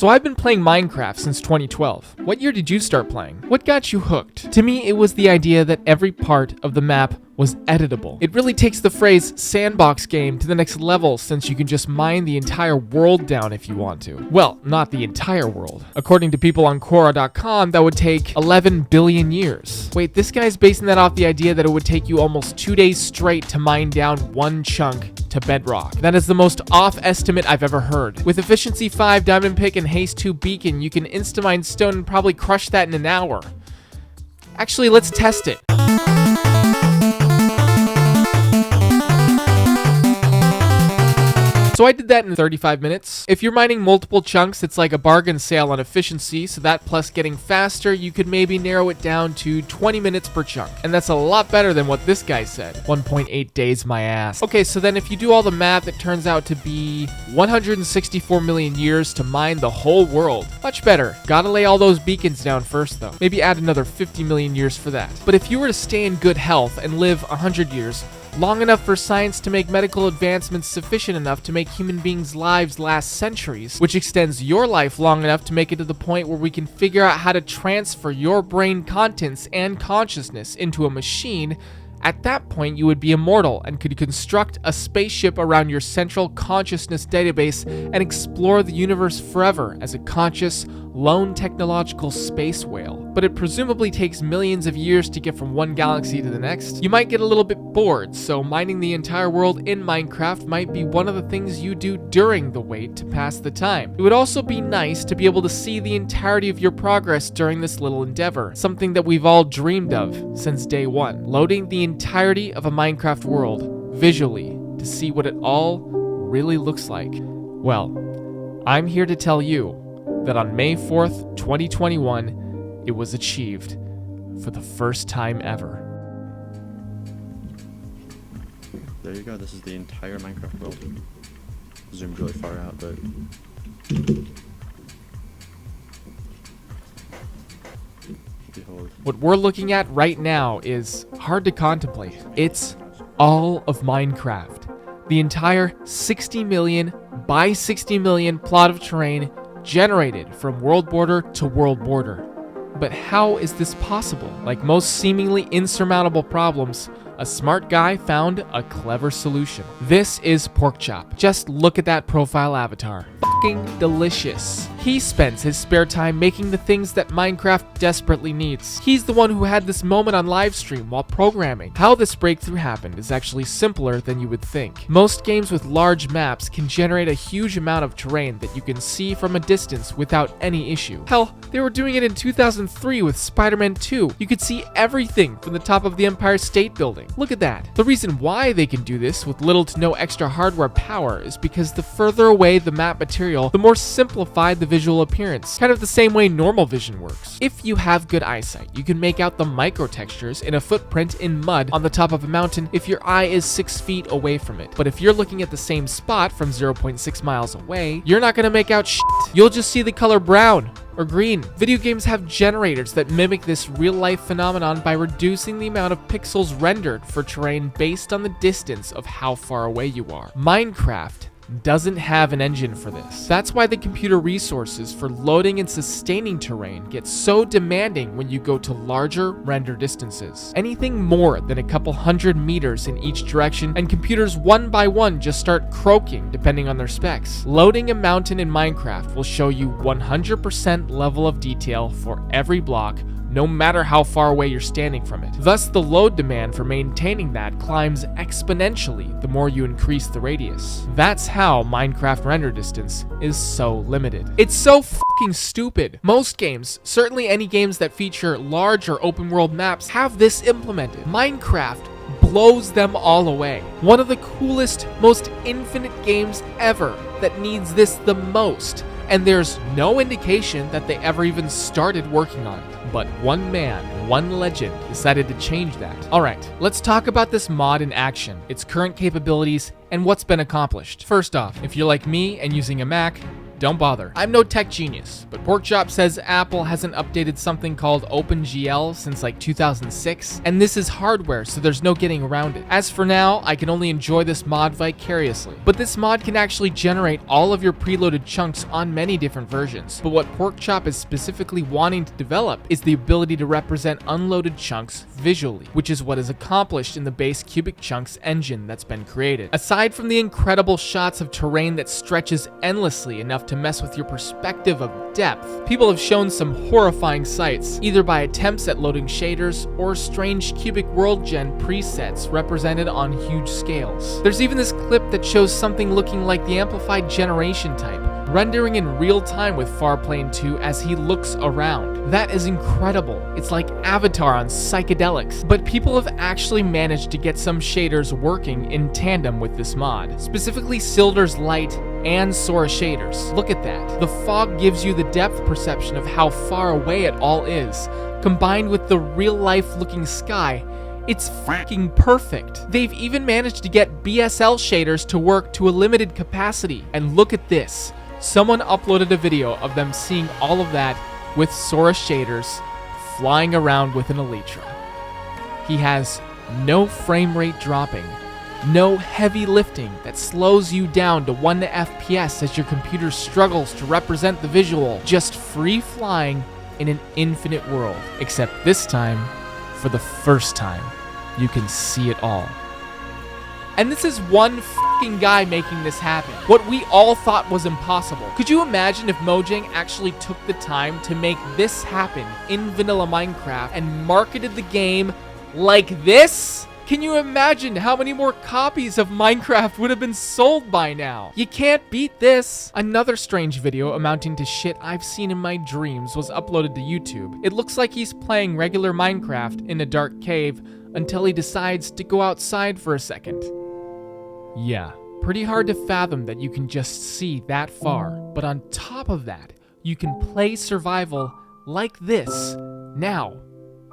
So I've been playing Minecraft since 2012. What year did you start playing? What got you hooked? To me, it was the idea that every part of the map was editable. It really takes the phrase sandbox game to the next level, since you can just mine the entire world down if you want to. Well, not the entire world. According to people on Quora.com, that would take 11 billion years. Wait, this guy's basing that off the idea that it would take you almost 2 days straight to mine down one chunk to bedrock. That is the most off estimate I've ever heard. With Efficiency 5, Diamond Pick, and Haste 2 Beacon, you can insta-mine stone and probably crush that in an hour. Actually, let's test it. So I did that in 35 minutes. If you're mining multiple chunks, it's like a bargain sale on efficiency, so that plus getting faster, you could maybe narrow it down to 20 minutes per chunk. And that's a lot better than what this guy said. 1.8 days my ass. Okay, so then if you do all the math, it turns out to be 164 million years to mine the whole world. Much better. Gotta lay all those beacons down first though. Maybe add another 50 million years for that. But if you were to stay in good health and live 100 years, long enough for science to make medical advancements sufficient enough to make human beings' lives last centuries, which extends your life long enough to make it to the point where we can figure out how to transfer your brain contents and consciousness into a machine. At that point, you would be immortal and could construct a spaceship around your central consciousness database and explore the universe forever as a conscious, lone technological space whale. But it presumably takes millions of years to get from one galaxy to the next. You might get a little bit bored, so mining the entire world in Minecraft might be one of the things you do during the wait to pass the time. It would also be nice to be able to see the entirety of your progress during this little endeavor, something that we've all dreamed of since day one. Loading the entirety of a Minecraft world visually to see what it all really looks like. Well, I'm here to tell you that on May 4th, 2021, it was achieved for the first time ever. There you go, this is the entire Minecraft world. Zoomed really far out, but... behold. What we're looking at right now is hard to contemplate. It's all of Minecraft. The entire 60 million by 60 million plot of terrain generated from world border to world border. But how is this possible? Like most seemingly insurmountable problems, a smart guy found a clever solution. This is Porkchop. Just look at that profile avatar. Fucking delicious. He spends his spare time making the things that Minecraft desperately needs. He's the one who had this moment on livestream while programming. How this breakthrough happened is actually simpler than you would think. Most games with large maps can generate a huge amount of terrain that you can see from a distance without any issue. Hell, they were doing it in 2003 with Spider-Man 2. You could see everything from the top of the Empire State Building. Look at that. The reason why they can do this with little to no extra hardware power is because the further away the map material, the more simplified the visual appearance, kind of the same way normal vision works. If you have good eyesight, you can make out the micro textures in a footprint in mud on the top of a mountain if your eye is 6 feet away from it. But if you're looking at the same spot from 0.6 miles away, you're not gonna make out shit. You'll just see the color brown or green. Video games have generators that mimic this real-life phenomenon by reducing the amount of pixels rendered for terrain based on the distance of how far away you are. Minecraft doesn't have an engine for this. That's why the computer resources for loading and sustaining terrain get so demanding when you go to larger render distances. Anything more than a couple 100 meters in each direction and computers one by one just start croaking depending on their specs. Loading a mountain in Minecraft will show you 100% level of detail for every block, no matter how far away you're standing from it. Thus, the load demand for maintaining that climbs exponentially the more you increase the radius. That's how Minecraft render distance is so limited. It's so fucking stupid. Most games, certainly any games that feature large or open world maps, have this implemented. Minecraft blows them all away. One of the coolest, most infinite games ever that needs this the most. And there's no indication that they ever even started working on it. But one man, one legend, decided to change that. Alright, let's talk about this mod in action, its current capabilities, and what's been accomplished. First off, if you're like me and using a Mac, don't bother. I'm no tech genius, but Porkchop says Apple hasn't updated something called OpenGL since like 2006, and this is hardware, so there's no getting around it. As for now, I can only enjoy this mod vicariously, but this mod can actually generate all of your preloaded chunks on many different versions. But what Porkchop is specifically wanting to develop is the ability to represent unloaded chunks visually, which is what is accomplished in the base Cubic Chunks engine that's been created. Aside from the incredible shots of terrain that stretches endlessly enough to mess with your perspective of depth, people have shown some horrifying sights, either by attempts at loading shaders or strange cubic world gen presets represented on huge scales. There's even this clip that shows something looking like the amplified generation type, rendering in real time with Farplane 2 as he looks around. That is incredible. It's like Avatar on psychedelics. But people have actually managed to get some shaders working in tandem with this mod, specifically Silder's Light and Sora shaders. Look at that. The fog gives you the depth perception of how far away it all is, combined with the real-life looking sky. It's fucking perfect. They've even managed to get BSL shaders to work to a limited capacity. And look at this. Someone uploaded a video of them seeing all of that with Sora shaders flying around with an Elytra. He has no frame rate dropping, no heavy lifting that slows you down to 1 FPS as your computer struggles to represent the visual, just free flying in an infinite world. Except this time, for the first time, you can see it all. And this is one fucking guy making this happen. What we all thought was impossible. Could you imagine if Mojang actually took the time to make this happen in vanilla Minecraft and marketed the game like this? Can you imagine how many more copies of Minecraft would have been sold by now? You can't beat this. Another strange video amounting to shit I've seen in my dreams was uploaded to YouTube. It looks like he's playing regular Minecraft in a dark cave until he decides to go outside for a second. Yeah, pretty hard to fathom that you can just see that far, but on top of that, you can play survival like this, now,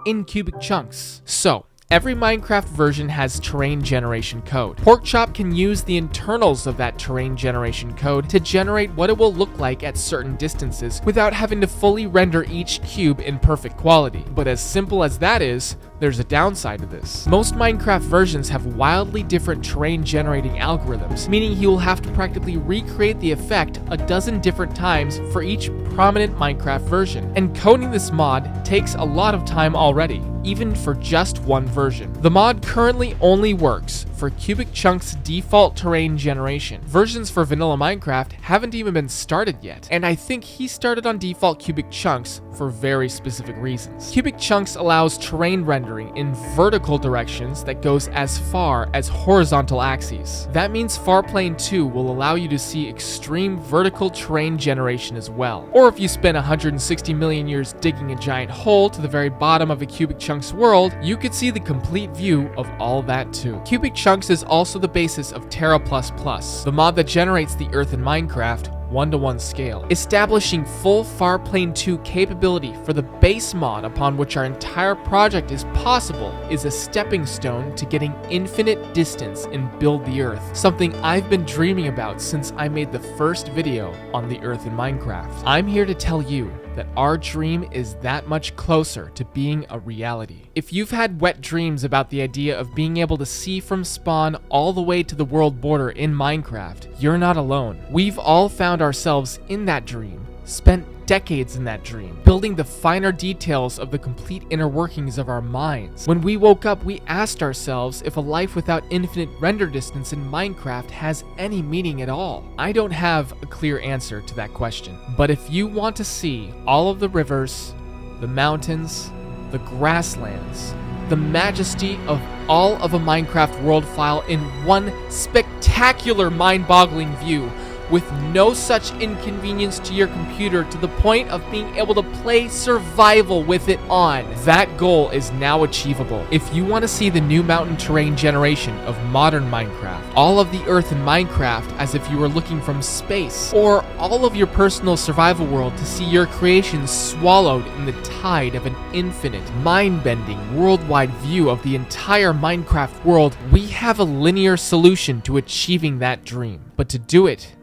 in Cubic Chunks. So, every Minecraft version has terrain generation code. Porkchop can use the internals of that terrain generation code to generate what it will look like at certain distances without having to fully render each cube in perfect quality. But as simple as that is, there's a downside to this. Most Minecraft versions have wildly different terrain generating algorithms, meaning he will have to practically recreate the effect a dozen different times for each prominent Minecraft version. And coding this mod takes a lot of time already, even for just one version. The mod currently only works for Cubic Chunks default terrain generation. Versions for vanilla Minecraft haven't even been started yet, and I think he started on default Cubic Chunks for very specific reasons. Cubic Chunks allows terrain rendering in vertical directions that goes as far as horizontal axes. That means Farplane 2 will allow you to see extreme vertical terrain generation as well. Or if you spend 160 million years digging a giant hole to the very bottom of a Cubic Chunks world, you could see the complete view of all that too. Cubic Chunks is also the basis of Terra++, the mod that generates the Earth in Minecraft 1-to-1 scale, establishing full Farplane 2 capability for the base mod upon which our entire project is possible is a stepping stone to getting infinite distance in Build the Earth, something I've been dreaming about since I made the first video on the Earth in Minecraft. I'm here to tell you that our dream is that much closer to being a reality. If you've had wet dreams about the idea of being able to see from spawn all the way to the world border in Minecraft, you're not alone. We've all found ourselves in that dream, spent decades in that dream, building the finer details of the complete inner workings of our minds. When we woke up, we asked ourselves if a life without infinite render distance in Minecraft has any meaning at all. I don't have a clear answer to that question, but if you want to see all of the rivers, the mountains, the grasslands, the majesty of all of a Minecraft world file in one spectacular mind-boggling view, with no such inconvenience to your computer to the point of being able to play survival with it on. That goal is now achievable. If you want to see the new mountain terrain generation of modern Minecraft, all of the Earth in Minecraft as if you were looking from space, or all of your personal survival world to see your creations swallowed in the tide of an infinite, mind-bending, worldwide view of the entire Minecraft world, we have a linear solution to achieving that dream. But to do it,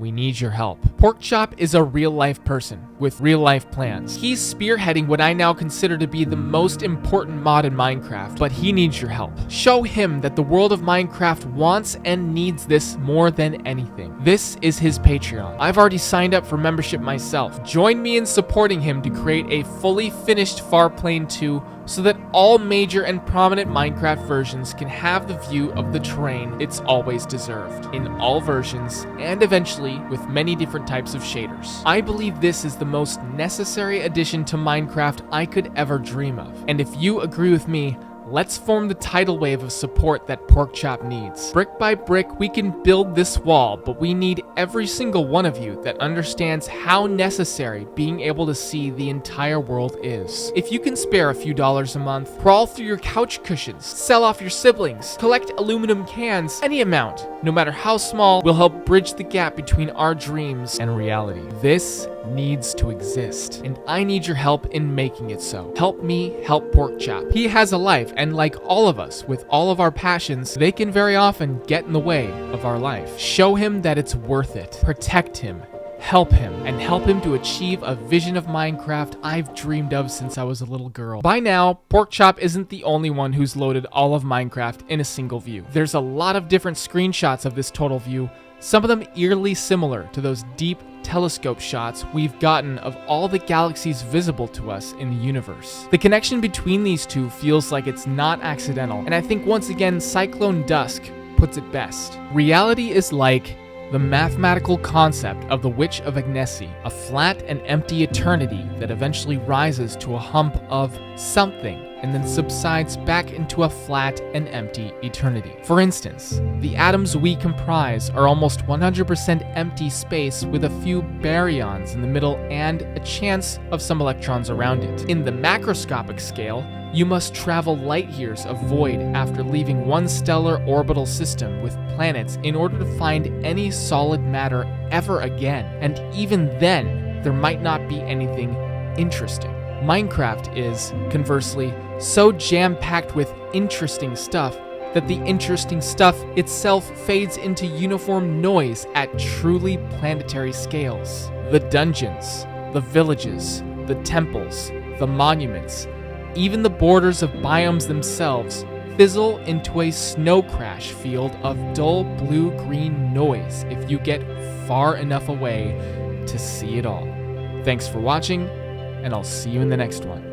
we need your help. Porkchop is a real-life person with real-life plans. He's spearheading what I now consider to be the most important mod in Minecraft, but he needs your help. Show him that the world of Minecraft wants and needs this more than anything. This is his Patreon. I've already signed up for membership myself. Join me in supporting him to create a fully finished Farplane 2 so that all major and prominent Minecraft versions can have the view of the terrain it's always deserved, in all versions, and eventually with many different types of shaders. I believe this is the most necessary addition to Minecraft I could ever dream of, and if you agree with me, let's form the tidal wave of support that Porkchop needs. Brick by brick, we can build this wall, but we need every single one of you that understands how necessary being able to see the entire world is. If you can spare a few dollars a month, crawl through your couch cushions, sell off your siblings, collect aluminum cans, any amount, no matter how small, will help bridge the gap between our dreams and reality. This needs to exist, and I need your help in making it so. Help me help Porkchop. He has a life, and like all of us, with all of our passions, they can very often get in the way of our life. Show him that it's worth it. Protect him. Help him, and help him to achieve a vision of Minecraft I've dreamed of since I was a little girl. By now, Porkchop isn't the only one who's loaded all of Minecraft in a single view. There's a lot of different screenshots of this total view, some of them eerily similar to those deep telescope shots we've gotten of all the galaxies visible to us in the universe. The connection between these two feels like it's not accidental, and I think once again Cyclone Dusk puts it best. Reality is like the mathematical concept of the Witch of Agnessi, a flat and empty eternity that eventually rises to a hump of something and then subsides back into a flat and empty eternity. For instance, the atoms we comprise are almost 100% empty space with a few baryons in the middle and a chance of some electrons around it. In the macroscopic scale, you must travel light years of void after leaving one stellar orbital system with planets in order to find any solid matter ever again. And even then, there might not be anything interesting. Minecraft is, conversely, so jam-packed with interesting stuff that the interesting stuff itself fades into uniform noise at truly planetary scales. The dungeons, the villages, the temples, the monuments, even the borders of biomes themselves fizzle into a snow crash field of dull blue-green noise if you get far enough away to see it all. Thanks for watching, and I'll see you in the next one.